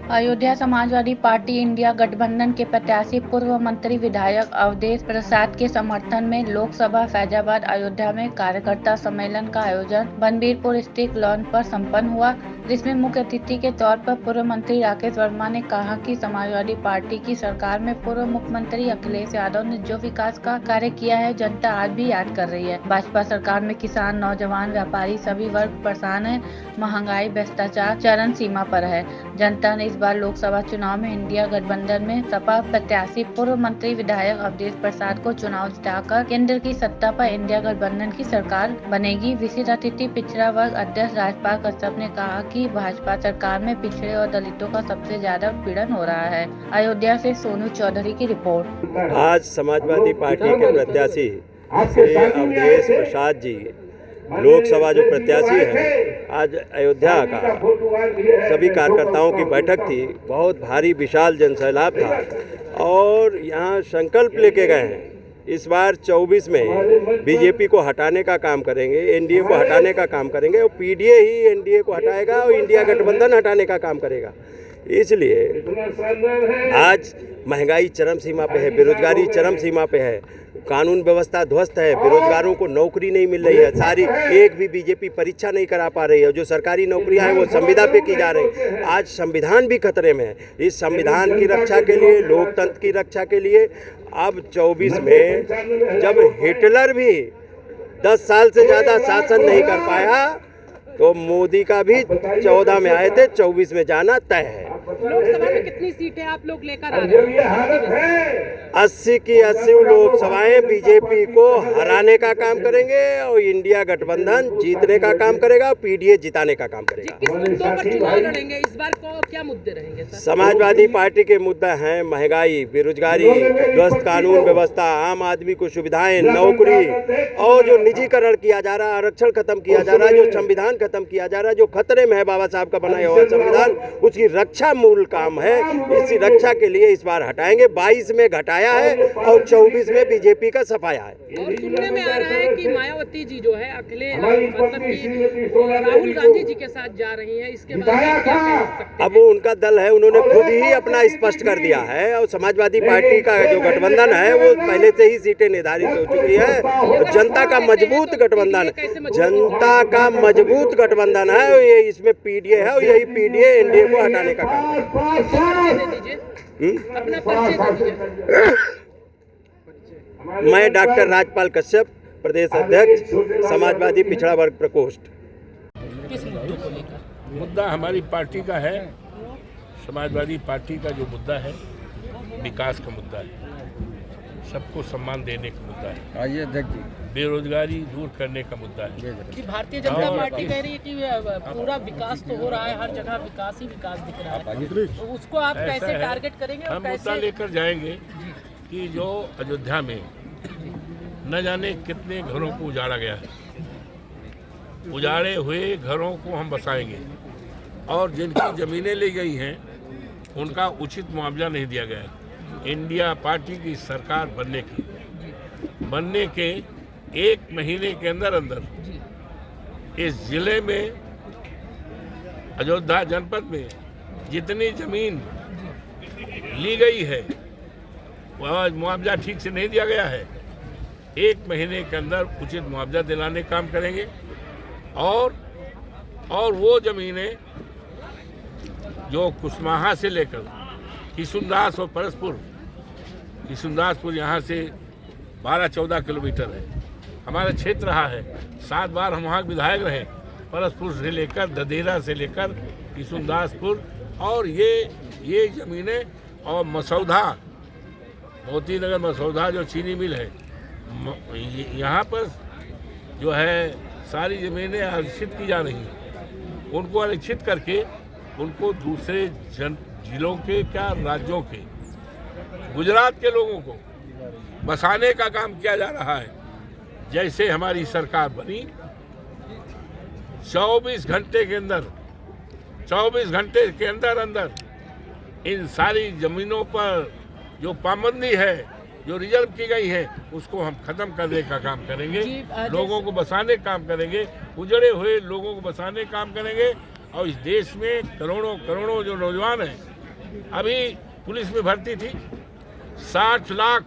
Ayodhya Samajwadi party India गठबंधन के प्रत्याशी पूर्व मंत्री विधायक अवधेश प्रसाद के समर्थन में लोकसभा फैजाबाद अयोध्या में कार्यकर्ता सम्मेलन का आयोजन बनबीरपुर स्थित लॉन पर संपन्न हुआ, जिसमें मुख्य अतिथि के तौर पर पूर्व मंत्री राकेश वर्मा ने कहा कि समाजवादी पार्टी की सरकार में पूर्व मुख्यमंत्री अखिलेश यादव ने जो विकास का कार्य किया है, जनता आज भी याद कर रही है। भाजपा सरकार में किसान, नौजवान, व्यापारी सभी वर्ग परेशान है। महंगाई, भ्रष्टाचार चरम सीमा पर है। जनता ने इस बार लोकसभा चुनाव में इंडिया गठबंधन में सपा प्रत्याशी पूर्व मंत्री विधायक अवधेश प्रसाद को चुनाव जिताकर केंद्र की सत्ता पर इंडिया गठबंधन की सरकार बनेगी। विशिष्ट अतिथि पिछड़ा वर्ग अध्यक्ष राजपाल कश्यप ने कहा कि भाजपा सरकार में पिछड़े और दलितों का सबसे ज्यादा पीड़न हो रहा है। अयोध्या से सोनू चौधरी की रिपोर्ट। आज समाजवादी पार्टी के प्रत्याशी श्री अवधेश प्रसाद जी लोकसभा जो प्रत्याशी हैं, आज अयोध्या का सभी कार्यकर्ताओं की बैठक थी। बहुत भारी विशाल जनसैलाब था और यहाँ संकल्प लेके गए हैं इस बार 24 में बीजेपी को हटाने का काम करेंगे, एनडीए को हटाने का काम करेंगे और पीडीए ही एनडीए को हटाएगा और इंडिया गठबंधन हटाने का काम करेगा। इसलिए आज महंगाई चरम सीमा पे है, बेरोजगारी चरम सीमा पे है, कानून व्यवस्था ध्वस्त है, बेरोजगारों को नौकरी नहीं मिल रही है, सारी एक भी बीजेपी परीक्षा नहीं करा पा रही है। जो सरकारी नौकरियां हैं वो संविदा पे की जा रही। आज संविधान भी खतरे में है। इस संविधान की रक्षा के लिए, लोकतंत्र की रक्षा के लिए अब 24 में जब हिटलर भी 10 साल से ज़्यादा शासन नहीं कर पाया तो मोदी का भी 14 में आए थे, 24 में जाना तय है। लोकसभा में कितनी सीटें आप लोग लेकर आ रहे हैं? 80 की 80 लोकसभाएं बीजेपी को हराने का काम करेंगे और इंडिया गठबंधन जीतने का काम करेगा, पीडीए जिताने का काम करेगा। किस मुद्दों पर चुनाव लड़ेंगे इस बार को, क्या मुद्दे रहेंगे सर? समाजवादी पार्टी के मुद्दा हैं महंगाई, बेरोजगारी, ध्वस्त कानून व्यवस्था, आम आदमी को सुविधाएं, नौकरी और जो निजीकरण किया जा रहा है, आरक्षण खत्म किया जा रहा है, जो संविधान खत्म किया जा रहा है, जो खतरे में है बाबा साहब का बनाया हुआ संविधान, उसकी रक्षा मूल काम है। इसी रक्षा के लिए इस बार हटाएंगे। 22 में घटाया है और 24 में बीजेपी का सफाया है। और सुनने में आ रहा है कि मायावती जी जो है अखिलेश मतलब कि राहुल गांधी जी के साथ जा रही हैं, इसके बारे में क्या कह सकते हैं? अब वो उनका दल है, उन्होंने खुद ही अपना स्पष्ट कर दिया है और समाजवादी पार्टी का जो गठबंधन है वो पहले से ही सीटें निर्धारित हो चुकी है और जनता का मजबूत गठबंधन, जनता का मजबूत गठबंधन है। ये इसमें पीडीए है और यही पीडीए एनडीए को हटाने का काम है। मैं डॉक्टर राजपाल कश्यप, प्रदेश अध्यक्ष, समाजवादी पिछड़ा वर्ग प्रकोष्ठ। किस मुद्दों को लेकर? मुद्दा हमारी पार्टी का है। समाजवादी पार्टी का जो मुद्दा है विकास का मुद्दा है, सबको सम्मान देने का मुद्दा है, आइए अध्यक्ष जी, बेरोजगारी दूर करने का मुद्दा है। कि भारतीय जनता पार्टी कह रही है कि पूरा विकास तो हो रहा है, हर जगह विकास ही विकास दिख रहा है, तो उसको आप कैसे टारगेट करेंगे और हम मुद्दा कैसे लेकर जाएंगे कि जो अयोध्या में न जाने कितने घरों को उजाड़ा गया है, उजाड़े हुए घरों को हम बसाएंगे और जिनकी ज़मीनें ली गई हैं उनका उचित मुआवजा नहीं दिया गया है। इंडिया पार्टी की सरकार बनने के 1 महीने के अंदर इस जिले में, अयोध्या जनपद में जितनी जमीन ली गई है वह मुआवजा ठीक से नहीं दिया गया है। 1 महीने के अंदर उचित मुआवजा दिलाने का काम करेंगे और वो जमीनें जो कुशमाहा से लेकर किशुनदास और परसपुर, किशुनदासपुर यहाँ से 12-14 किलोमीटर है, हमारा क्षेत्र रहा है। 7 बार हम वहाँ विधायक रहे, परसपुर से लेकर ददेरा से लेकर किशुनदासपुर, और ये ज़मीनें और मसौदा, मोती नगर मसौदा जो चीनी मिल है, यहाँ पर जो है सारी ज़मीनें आरक्षित की जा रही हैं। उनको आरक्षित करके उनको दूसरे जिलों के, क्या राज्यों के, गुजरात के लोगों को बसाने का काम किया जा रहा है। जैसे हमारी सरकार बनी 24 घंटे के अंदर इन सारी जमीनों पर जो पाबंदी है, जो रिजर्व की गई है, उसको हम खत्म करने का काम करेंगे, लोगों को बसाने का काम करेंगे, उजड़े हुए लोगों को बसाने का काम करेंगे। और इस देश में करोड़ों जो नौजवान हैं अभी पुलिस में भर्ती थी, 60 लाख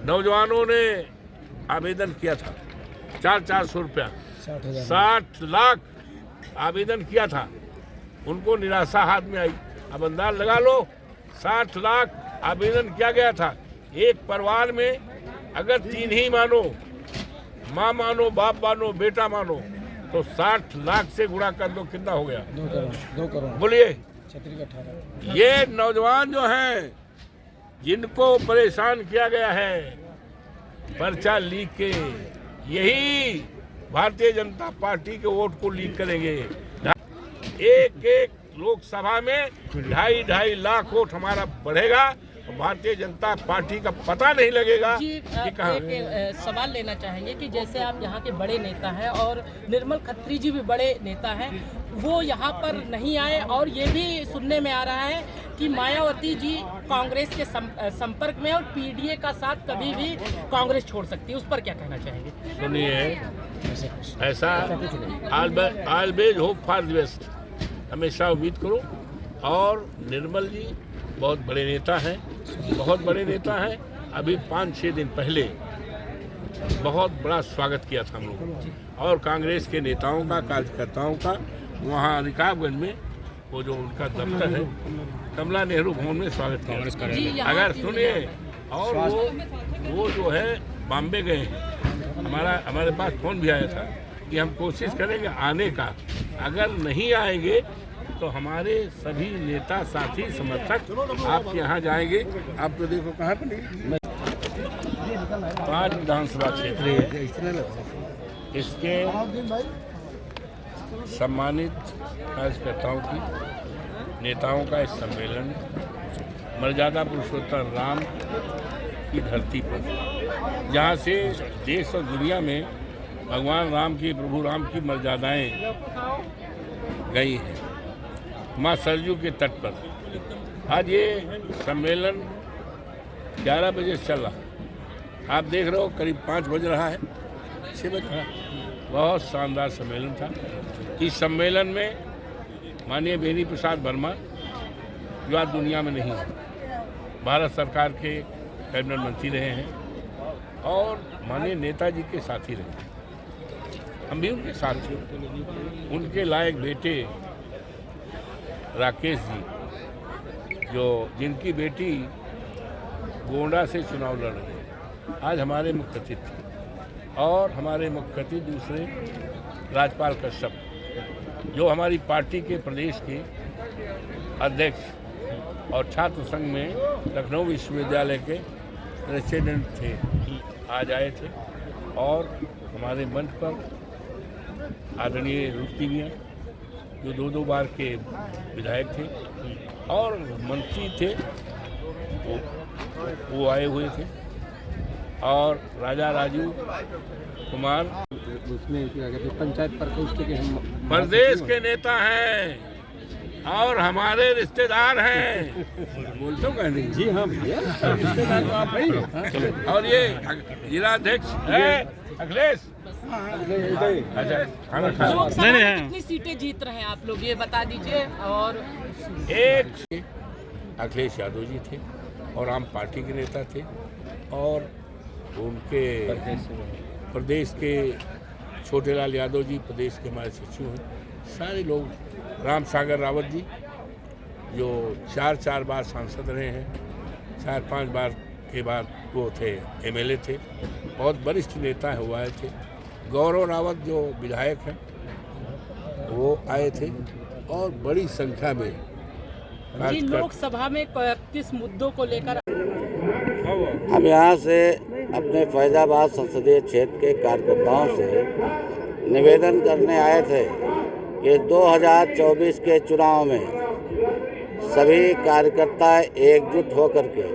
नौजवानों ने आवेदन किया था, 400 रुपया, 60 लाख आवेदन किया था, उनको निराशा हाथ में आई। अब अंदाज लगा लो, 60 लाख आवेदन किया गया था। एक परिवार में अगर 3 ही मानो, माँ मानो, बाप मानो, बेटा मानो, तो 60 लाख से गुणा कर दो, कितना हो गया? 2 करोड़। बोलिए। 18। ये नौजवान जो हैं, जिनको परेशान किया गया है पर्चा लीक के, यही भारतीय जनता पार्टी के वोट को लीक करेंगे। एक लोकसभा में 2.5 लाख वोट हमारा बढ़ेगा, भारतीय जनता पार्टी का पता नहीं लगेगा जी। कि कहाँ। एक सवाल लेना चाहेंगे कि जैसे आप यहाँ के बड़े नेता हैं और निर्मल खत्री जी भी बड़े नेता हैं, वो यहाँ पर नहीं आए, और ये भी सुनने में आ रहा है कि मायावती जी कांग्रेस के संपर्क में, और पीडीए का साथ कभी भी कांग्रेस छोड़ सकती है, उस पर क्या कहना चाहेंगे? सुनिए, ऐसा always hope for the best, हमेशा उम्मीद करो। और निर्मल जी बहुत बड़े नेता हैं, बहुत बड़े नेता हैं। अभी 5-6 दिन पहले बहुत बड़ा स्वागत किया था हम लोगों ने, और कांग्रेस के नेताओं का, कार्यकर्ताओं का, वहाँ रिकाबगंज में वो जो उनका दफ्तर है, कमला नेहरू भवन में स्वागत किया। अगर सुनिए, और वो जो है बॉम्बे गए हैं, हमारे पास फोन भी आया था कि हम कोशिश करेंगे आने का, अगर नहीं आएंगे तो हमारे सभी नेता, साथी, समर्थक आपके यहाँ जाएंगे। आप तो देखो कहाँ पर नहीं, 5 विधानसभा क्षेत्र है, इसके सम्मानित कार्यकर्ताओं की, नेताओं का इस सम्मेलन मर्यादा पुरुषोत्तम राम की धरती पर, जहाँ से देश और दुनिया में भगवान राम की, प्रभु राम की मर्यादाएं गई हैं, माँ सरजू के तट पर। आज ये सम्मेलन 11 बजे चल रहा, आप देख रहे हो करीब 5 बज रहा है, 6 बज रहा है। बहुत शानदार सम्मेलन था। इस सम्मेलन में माननीय बेनी प्रसाद वर्मा, जो आज दुनिया में नहीं है, भारत सरकार के कैबिनेट मंत्री रहे हैं, और माननीय नेताजी के साथी रहे, हम भी उनके साथ थे। उनके लायक बेटे राकेश जी, जिनकी बेटी गोंडा से चुनाव लड़ रही है, आज हमारे मुख्य अतिथि थे। और हमारे मुख्य अतिथि दूसरे राजपाल कश्यप, जो हमारी पार्टी के प्रदेश के अध्यक्ष और छात्र संघ में लखनऊ विश्वविद्यालय के प्रेसिडेंट थे, आज आए थे। और हमारे मंच पर आदरणीय रूपती मियां, जो 2 बार के विधायक थे और मंत्री थे, वो आए हुए थे। और राजा राजू कुमार, उसमें क्या कहते हैं, पंचायत प्रकोष्ठ के हम प्रदेश के नेता हैं और हमारे रिश्तेदार हैं। बोलते हो कहने? जी हाँ भैया, रिश्तेदार तो आप हैं। और ये जिलाध्यक्ष है अखिलेश। अच्छा, खाना खा लोकसभा में कितनी सीटें जीत रहे हैं आप लोग, ये बता दीजिए। और एक अखिलेश यादव जी थे और आम पार्टी के नेता थे, और उनके प्रदेश के छोटेलाल यादव जी प्रदेश के हमारे सचिव हैं। सारे लोग, राम सागर रावत जी जो 4 बार सांसद रहे हैं, 4-5 बार के बाद वो थे MLA थे, बहुत वरिष्ठ नेता है, वो आए थे। गौरव रावत जो विधायक हैं वो आए थे, और बड़ी संख्या में लोकसभा में किस मुद्दों को लेकर? हम यहाँ से अपने फैजाबाद संसदीय क्षेत्र के कार्यकर्ताओं से निवेदन करने आए थे कि 2024 के चुनाव में सभी कार्यकर्ता एकजुट होकर के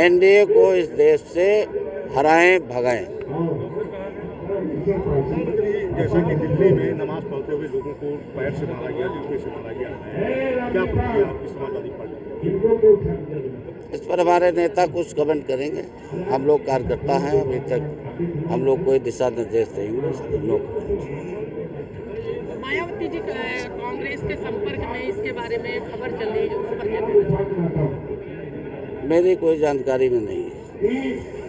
NDA को इस देश से हराएं, भगाएं। जैसा कि दिल्ली में नमाज पढ़ते हुए लोगों को पैर से मारा गया, जूते से मारा गया, क्या प्रतिक्रिया आपकी समाजवादी पार्टी? इस पर हमारे नेता कुछ कमेंट करेंगे। हम लोग कार्यकर्ता हैं, अभी तक हम लोग कोई दिशा निर्देश देंगे। मायावती जी कांग्रेस के संपर्क में इसके बारे में खबर चल रही है, उस पर क्या कहना चाहेंगे? मेरी कोई जानकारी में नहीं है।